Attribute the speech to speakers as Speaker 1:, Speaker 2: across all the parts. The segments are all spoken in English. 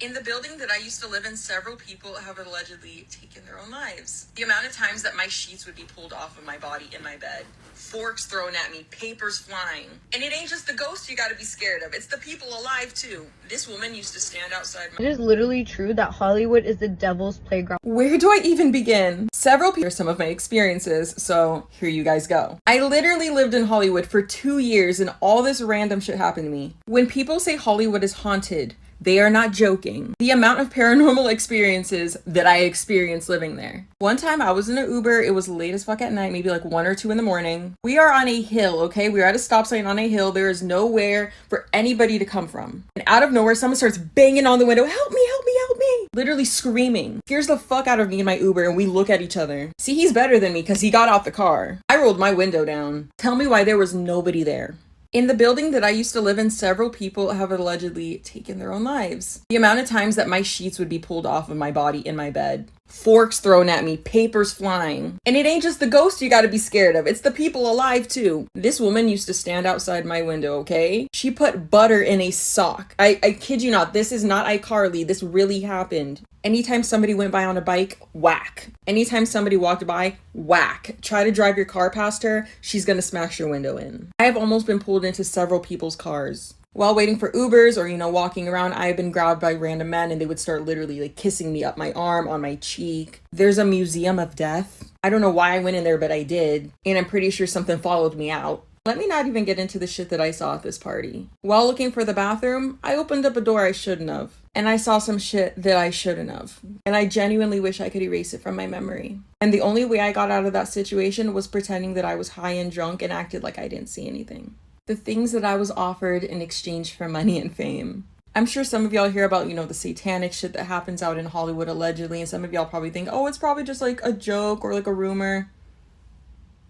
Speaker 1: In the building that I used to live in, several people have allegedly taken their own lives. The amount of times that my sheets would be pulled off of my body in my bed, forks thrown at me, papers flying. And it ain't just the ghosts you gotta be scared of, it's the people alive too. This woman used to stand outside my—
Speaker 2: It is literally true that Hollywood is the devil's playground.
Speaker 1: Where do I even begin? Several people are some of my experiences, so here you guys go. I literally lived in Hollywood for 2 years and all this random shit happened to me. When people say Hollywood is haunted, they are not joking. The amount of paranormal experiences that I experienced living there. One time I was in an Uber, it was late as fuck at night, maybe like 1 or 2 in the morning. We are on a hill, okay? We're at a stop sign on a hill. There is nowhere for anybody to come from. And out of nowhere, someone starts banging on the window, help me, help me, help me. Literally screaming. Scares the fuck out of me in my Uber and we look at each other. See, he's better than me because he got out the car. I rolled my window down. Tell me why there was nobody there. In the building that I used to live in, several people have allegedly taken their own lives. The amount of times that my sheets would be pulled off of my body in my bed, forks thrown at me, papers flying. And it ain't just the ghosts you gotta be scared of, it's the people alive too. This woman used to stand outside my window, okay? She put butter in a sock. I kid you not, this is not iCarly, this really happened. Anytime somebody went by on a bike, whack. Anytime somebody walked by, whack. Try to drive your car past her, she's gonna smash your window in. I have almost been pulled into several people's cars. While waiting for Ubers or, walking around, I've been grabbed by random men and they would start literally like kissing me up my arm, on my cheek. There's a museum of death. I don't know why I went in there, but I did. And I'm pretty sure something followed me out. Let me not even get into the shit that I saw at this party. While looking for the bathroom, I opened up a door I shouldn't have. And I saw some shit that I shouldn't have. And I genuinely wish I could erase it from my memory. And the only way I got out of that situation was pretending that I was high and drunk and acted like I didn't see anything. The things that I was offered in exchange for money and fame. I'm sure some of y'all hear about, the satanic shit that happens out in Hollywood allegedly. And some of y'all probably think, oh, it's probably just like a joke or like a rumor.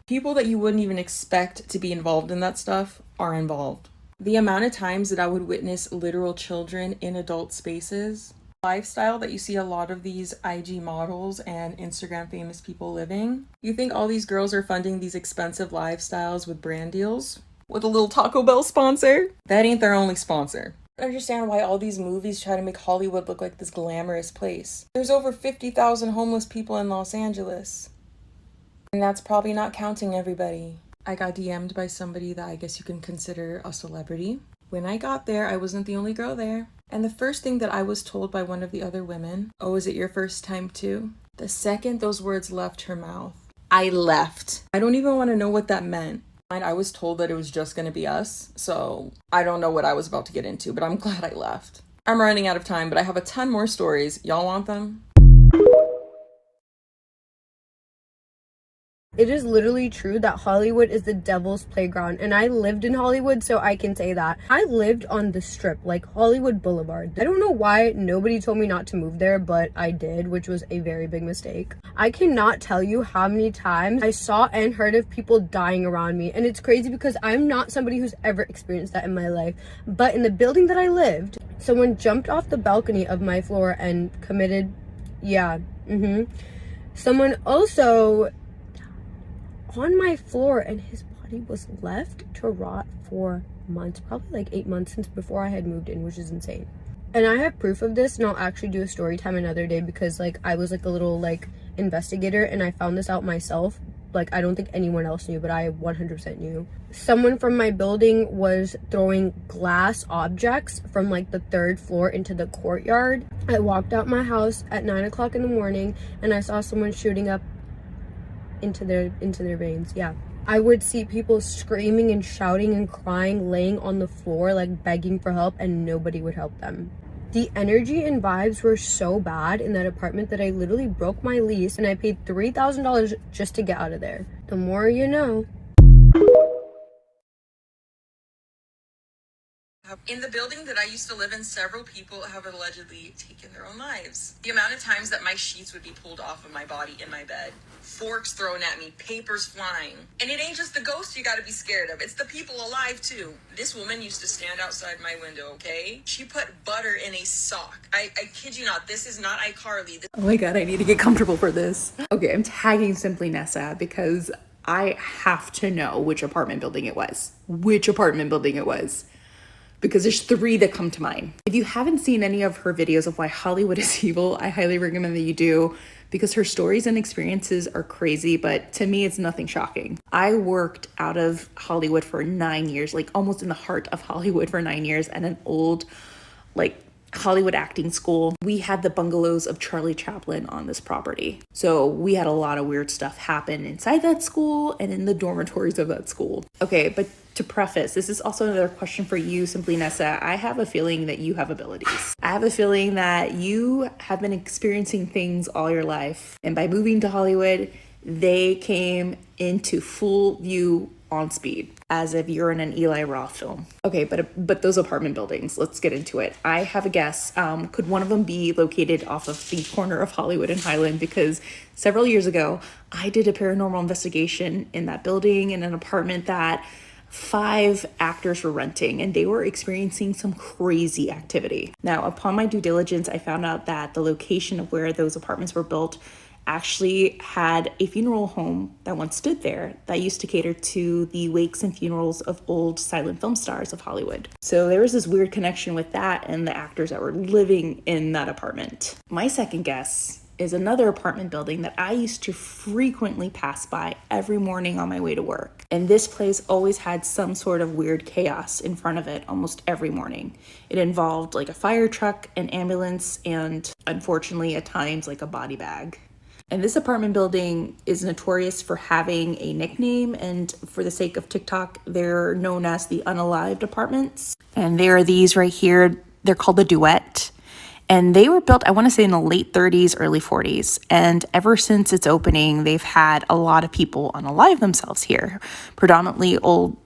Speaker 1: People that you wouldn't even expect to be involved in that stuff are involved. The amount of times that I would witness literal children in adult spaces, lifestyle that you see a lot of these IG models and Instagram famous people living. You think all these girls are funding these expensive lifestyles with brand deals? With a little Taco Bell sponsor? That ain't their only sponsor. I don't understand why all these movies try to make Hollywood look like this glamorous place. There's over 50,000 homeless people in Los Angeles. And that's probably not counting everybody. I got DM'd by somebody that I guess you can consider a celebrity. When I got there, I wasn't the only girl there. And the first thing that I was told by one of the other women, oh, is it your first time too? The second those words left her mouth, I left. I don't even want to know what that meant. I was told that it was just going to be us, so I don't know what I was about to get into, but I'm glad I left. I'm running out of time, but I have a ton more stories. Y'all want them?
Speaker 2: It is literally true that Hollywood is the devil's playground, and I lived in Hollywood, so I can say that. I lived on the Strip, like Hollywood Boulevard. I don't know why nobody told me not to move there, but I did, which was a very big mistake. I cannot tell you how many times I saw and heard of people dying around me, and it's crazy because I'm not somebody who's ever experienced that in my life. But in the building that I lived, someone jumped off the balcony of my floor and committed, Someone also on my floor, and his body was left to rot for months, probably like 8 months since before I had moved in, which is insane. And I have proof of this, and I'll actually do a story time another day because I was like a little investigator, and I found this out myself. I don't think anyone else knew, but I 100% knew. Someone from my building was throwing glass objects from the 3rd floor into the courtyard. I walked out my house at 9 o'clock in the morning, and I saw someone shooting up into their veins. I would see people screaming and shouting and crying, laying on the floor begging for help, and nobody would help them. The energy and vibes were so bad in that apartment that I literally broke my lease, and I paid $3,000 just to get out of there. The more you know.
Speaker 1: In the building that I used to live in, several people have allegedly taken their own lives. The amount of times that my sheets would be pulled off of my body in my bed, forks thrown at me, papers flying. And it ain't just the ghosts you gotta be scared of, it's the people alive too. This woman used to stand outside my window, okay? She put butter in a sock. I kid you not, this is not iCarly.
Speaker 3: Oh my god, I need to get comfortable for this. Okay, I'm tagging Simply Nessa because I have to know which apartment building it was. because there's 3 that come to mind. If you haven't seen any of her videos of why Hollywood is evil, I highly recommend that you do, because her stories and experiences are crazy, but to me, it's nothing shocking. I worked out of Hollywood for 9 years, like almost in the heart of Hollywood for 9 years, at an old, like, Hollywood acting school. We had the bungalows of Charlie Chaplin on this property. So we had a lot of weird stuff happen inside that school and in the dormitories of that school. Okay, but to preface, this is also another question for you, Simply Nessa. I have a feeling that you have abilities. I have a feeling that you have been experiencing things all your life. And by moving to Hollywood, they came into full view on speed, as if you're in an Eli Roth film. Okay, but those apartment buildings, let's get into it. I have a guess. Could one of them be located off of the corner of Hollywood and Highland? Because several years ago, I did a paranormal investigation in that building, in an apartment that 5 actors were renting, and they were experiencing some crazy activity. Now, upon my due diligence, I found out that the location of where those apartments were built actually had a funeral home that once stood there that used to cater to the wakes and funerals of old silent film stars of Hollywood. So there was this weird connection with that and the actors that were living in that apartment. My second guess is another apartment building that I used to frequently pass by every morning on my way to work. And this place always had some sort of weird chaos in front of it almost every morning. It involved like a fire truck, an ambulance, and unfortunately at times like a body bag. And this apartment building is notorious for having a nickname, and for the sake of TikTok, they're known as the unalived apartments. And there are these right here. They're called the Duet. And they were built, I want to say, in the late 30s, early 40s. And ever since its opening, they've had a lot of people unalive themselves here. Predominantly old,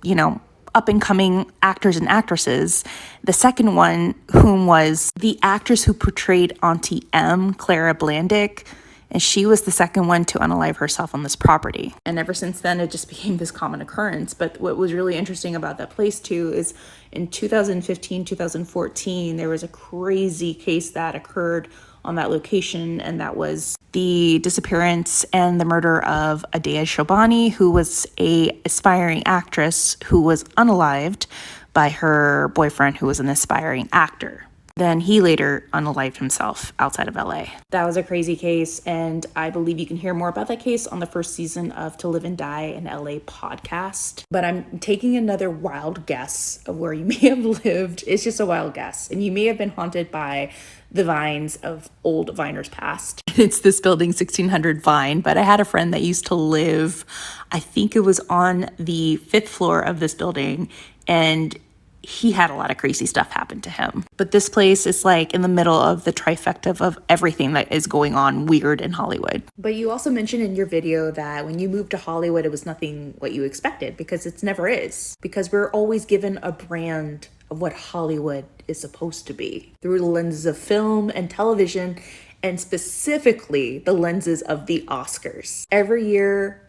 Speaker 3: up and coming actors and actresses. The second one, whom was the actress who portrayed Auntie M, Clara Blandick, and she was the second one to unalive herself on this property. And ever since then, it just became this common occurrence. But what was really interesting about that place too is in 2015, 2014, there was a crazy case that occurred on that location, and that was the disappearance and the murder of Adea Shobani, who was a aspiring actress who was unalived by her boyfriend, who was an aspiring actor. Then he later unalived himself outside of LA. That was a crazy case, and I believe you can hear more about that case on the first season of To Live and Die in LA podcast. But I'm taking another wild guess of where you may have lived. It's just a wild guess. And you may have been haunted by the vines of old Viners past. It's this building, 1600 Vine, but I had a friend that used to live, I think it was on the 5th floor of this building, and he had a lot of crazy stuff happen to him. But this place is like in the middle of the trifecta of everything that is going on weird in Hollywood. But you also mentioned in your video that when you moved to Hollywood, it was nothing what you expected, because it never is. Because we're always given a brand of what Hollywood is supposed to be through the lenses of film and television, and specifically the lenses of the Oscars. Every year,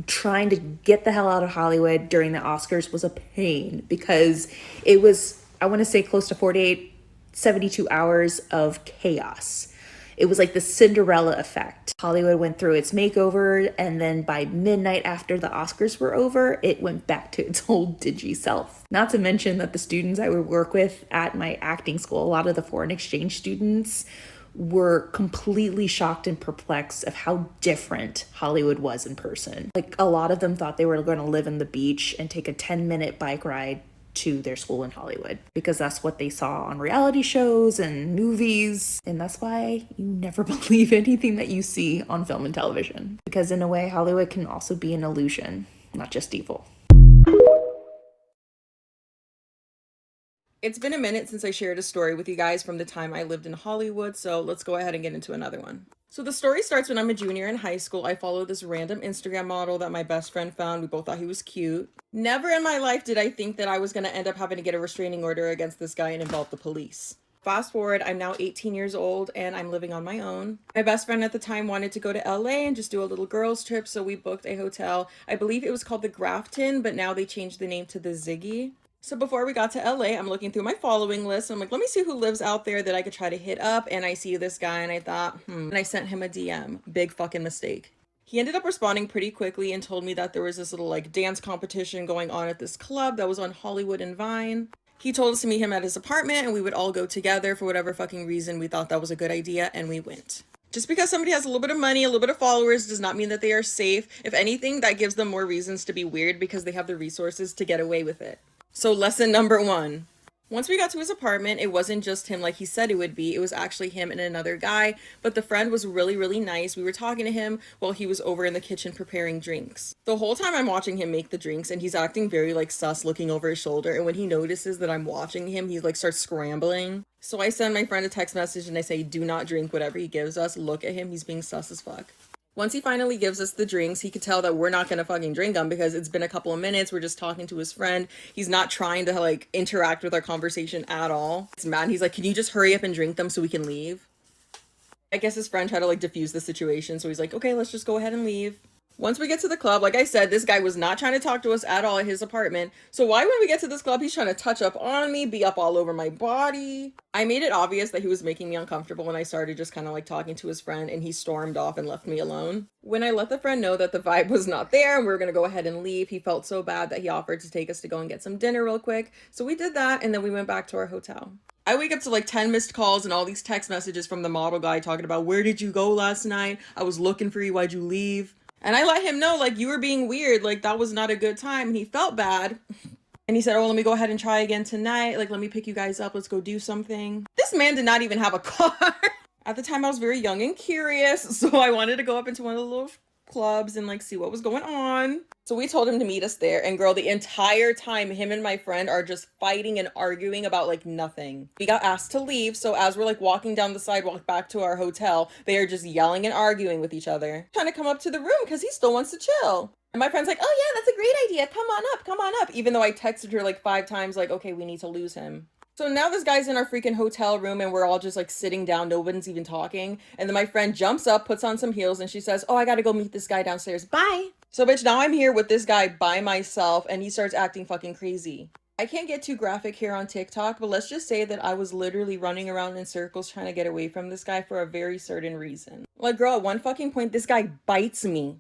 Speaker 3: trying to get the hell out of Hollywood during the Oscars was a pain, because it was, I want to say, close to 48, 72 hours of chaos. It was like the Cinderella effect. Hollywood went through its makeover, and then by midnight after the Oscars were over, it went back to its old dingy self. Not to mention that the students I would work with at my acting school, a lot of the foreign exchange students, were completely shocked and perplexed of how different Hollywood was in person. Like, a lot of them thought they were going to live in the beach and take a 10-minute bike ride to their school in Hollywood, because that's what they saw on reality shows and movies. And that's why you never believe anything that you see on film and television, because in a way, Hollywood can also be an illusion, not just evil.
Speaker 1: It's been a minute since I shared a story with you guys from the time I lived in Hollywood, so let's go ahead and get into another one. So the story starts when I'm a junior in high school. I followed this random Instagram model that my best friend found. We both thought he was cute. Never in my life did I think that I was going to end up having to get a restraining order against this guy and involve the police. Fast forward, I'm now 18 years old and I'm living on my own. My best friend at the time wanted to go to LA and just do a little girls trip, so we booked a hotel. I believe it was called the Grafton, but now they changed the name to the Ziggy. So before we got to LA, I'm looking through my following list. I'm like, let me see who lives out there that I could try to hit up. And I see this guy and I thought, and I sent him a DM. Big fucking mistake. He ended up responding pretty quickly and told me that there was this little like dance competition going on at this club that was on Hollywood and Vine. He told us to meet him at his apartment and we would all go together for whatever fucking reason we thought that was a good idea, and we went. Just because somebody has a little bit of money, a little bit of followers, does not mean that they are safe. If anything, that gives them more reasons to be weird because they have the resources to get away with it. So lesson number 1. Once we got to his apartment, it wasn't just him like he said it would be. It was actually him and another guy, but the friend was really, really nice. We were talking to him while he was over in the kitchen preparing drinks. The whole time I'm watching him make the drinks, and he's acting very like sus, looking over his shoulder, and when he notices that I'm watching him, he like starts scrambling. So I send my friend a text message and I say, do not drink whatever he gives us. Look at him, he's being sus as fuck. Once he finally gives us the drinks, he could tell that we're not gonna fucking drink them because it's been a couple of minutes. We're just talking to his friend. He's not trying to like interact with our conversation at all. It's mad. He's like, can you just hurry up and drink them so we can leave? I guess his friend tried to like diffuse the situation. So he's like, okay, let's just go ahead and leave. Once we get to the club, like I said, this guy was not trying to talk to us at all at his apartment. So why when we get to this club, he's trying to touch up on me, be up all over my body. I made it obvious that he was making me uncomfortable when I started just kind of like talking to his friend, and he stormed off and left me alone. When I let the friend know that the vibe was not there and we were going to go ahead and leave, he felt so bad that he offered to take us to go and get some dinner real quick. So we did that, and then we went back to our hotel. I wake up to like 10 missed calls and all these text messages from the model guy talking about, where did you go last night? I was looking for you. Why'd you leave? And I let him know, like, you were being weird. Like, that was not a good time. And he felt bad. And he said, oh, let me go ahead and try again tonight. Like, let me pick you guys up. Let's go do something. This man did not even have a car. At the time, I was very young and curious. So I wanted to go up into one of the little clubs and like see what was going on. So we told him to meet us there, and girl, the entire time him and my friend are just fighting and arguing about like nothing. We got asked to leave, so as we're like walking down the sidewalk back to our hotel, they are just yelling and arguing with each other, trying to come up to the room because he still wants to chill. And my friend's like, oh yeah, that's a great idea, come on up, even though I texted her like 5 times like, okay, we need to lose him. So now this guy's in our freaking hotel room and we're all just like sitting down, no one's even talking. And then my friend jumps up, puts on some heels, and she says, oh, I gotta go meet this guy downstairs, bye. So bitch, now I'm here with this guy by myself and he starts acting fucking crazy. I can't get too graphic here on TikTok, but let's just say that I was literally running around in circles trying to get away from this guy for a very certain reason. Like girl, at one fucking point, this guy bites me,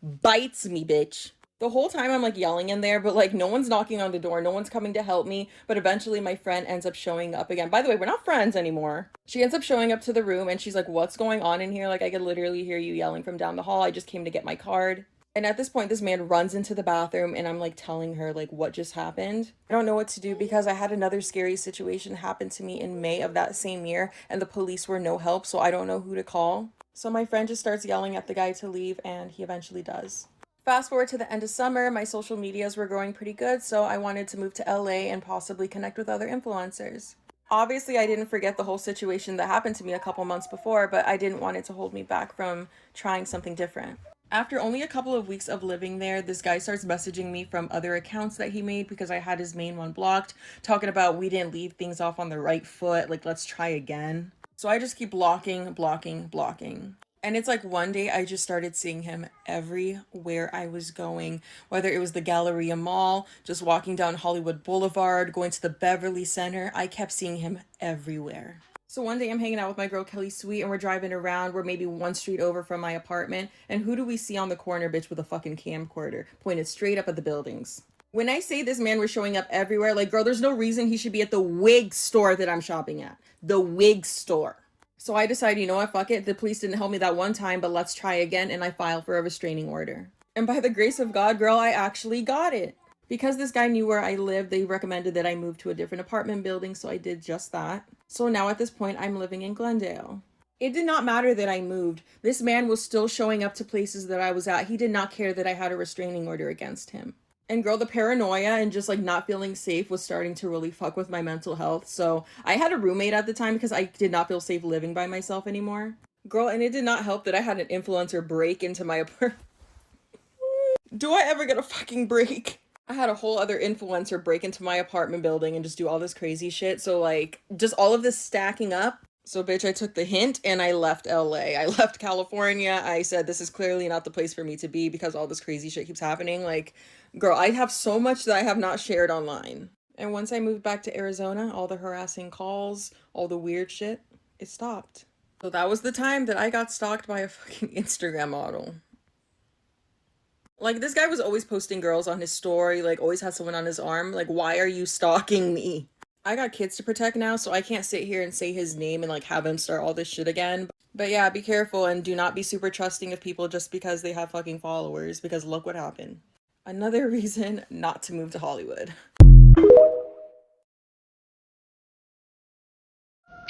Speaker 1: bitch. The whole time I'm like yelling in there, but like no one's knocking on the door, no one's coming to help me. But eventually my friend ends up showing up again. By the way, we're not friends anymore. She ends up showing up to the room and she's like, what's going on in here? Like I could literally hear you yelling from down the hall. I just came to get my card. And at this point, this man runs into the bathroom and I'm like telling her like what just happened. I don't know what to do because I had another scary situation happen to me in May of that same year and the police were no help, so I don't know who to call. So my friend just starts yelling at the guy to leave and he eventually does. Fast forward to the end of summer, my social medias were growing pretty good, so I wanted to move to LA and possibly connect with other influencers. Obviously, I didn't forget the whole situation that happened to me a couple months before, but I didn't want it to hold me back from trying something different. After only a couple of weeks of living there, this guy starts messaging me from other accounts that he made because I had his main one blocked, talking about we didn't leave things off on the right foot, like let's try again. So I just keep blocking. And it's like one day I just started seeing him everywhere I was going, whether it was the Galleria Mall, just walking down Hollywood Boulevard, going to the Beverly Center. I kept seeing him everywhere. So one day I'm hanging out with my girl Kelly Sweet and we're driving around. We're maybe one street over from my apartment. And who do we see on the corner, bitch, with a fucking camcorder pointed straight up at the buildings? When I say this man was showing up everywhere, like girl, there's no reason he should be at the wig store that I'm shopping at. The wig store. So I decided, you know what, fuck it. The police didn't help me that one time, but let's try again. And I filed for a restraining order. And by the grace of God, girl, I actually got it. Because this guy knew where I lived, they recommended that I move to a different apartment building. So I did just that. So now at this point, I'm living in Glendale. It did not matter that I moved. This man was still showing up to places that I was at. He did not care that I had a restraining order against him. And girl, the paranoia and just like not feeling safe was starting to really fuck with my mental health. So I had a roommate at the time because I did not feel safe living by myself anymore. Girl, and it did not help that I had an influencer break into my apartment. Do I ever get a fucking break? I had a whole other influencer break into my apartment building and just do all this crazy shit. So like just all of this stacking up. So bitch, I took the hint and I left LA. I left California. I said, this is clearly not the place for me to be because all this crazy shit keeps happening. Like, girl, I have so much that I have not shared online. And once I moved back to Arizona, all the harassing calls, all the weird shit, it stopped. So that was the time that I got stalked by a fucking Instagram model. Like, this guy was always posting girls on his story, like, always had someone on his arm. Like, why are you stalking me? I got kids to protect now, so I can't sit here and say his name and like have him start all this shit again. But yeah, be careful and do not be super trusting of people just because they have fucking followers, because look what happened. Another reason not to move to Hollywood.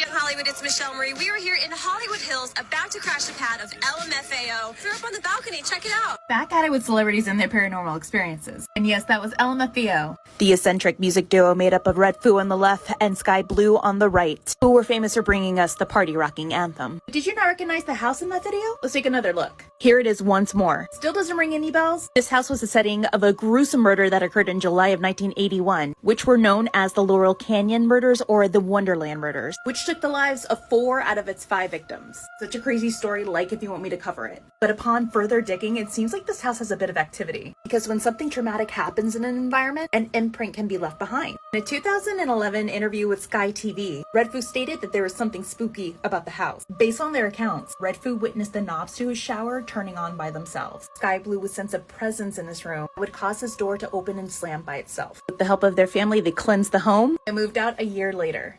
Speaker 4: In Hollywood, it's Michelle Marie. We are here in Hollywood Hills, about to crash the pad of LMFAO. They're up on the balcony. Check it out.
Speaker 5: Back at it with celebrities and their paranormal experiences. And yes, that was LMFAO.
Speaker 6: The eccentric music duo made up of Red Foo on the left and Sky Blue on the right, who were famous for bringing us the party rocking anthem.
Speaker 5: Did you not recognize the house in that video? Let's take another look.
Speaker 6: Here it is once more.
Speaker 5: Still doesn't ring any bells?
Speaker 6: This house was the setting of a gruesome murder that occurred in July of 1981, which were known as the Laurel Canyon murders or the Wonderland murders,
Speaker 3: which took the lives of 4 out of its 5 victims. Such a crazy story, like if you want me to cover it. But upon further digging, it seems like this house has a bit of activity. Because when something traumatic happens in an environment, an imprint can be left behind. In a 2011 interview with Sky TV, Red Foo stated that there was something spooky about the house. Based on their accounts, Red Foo witnessed the knobs to his shower turning on by themselves. Sky Blue would sense a presence in this room that would cause his door to open and slam by itself.
Speaker 6: with the help of their family, they cleansed the home.
Speaker 3: And moved out a year later.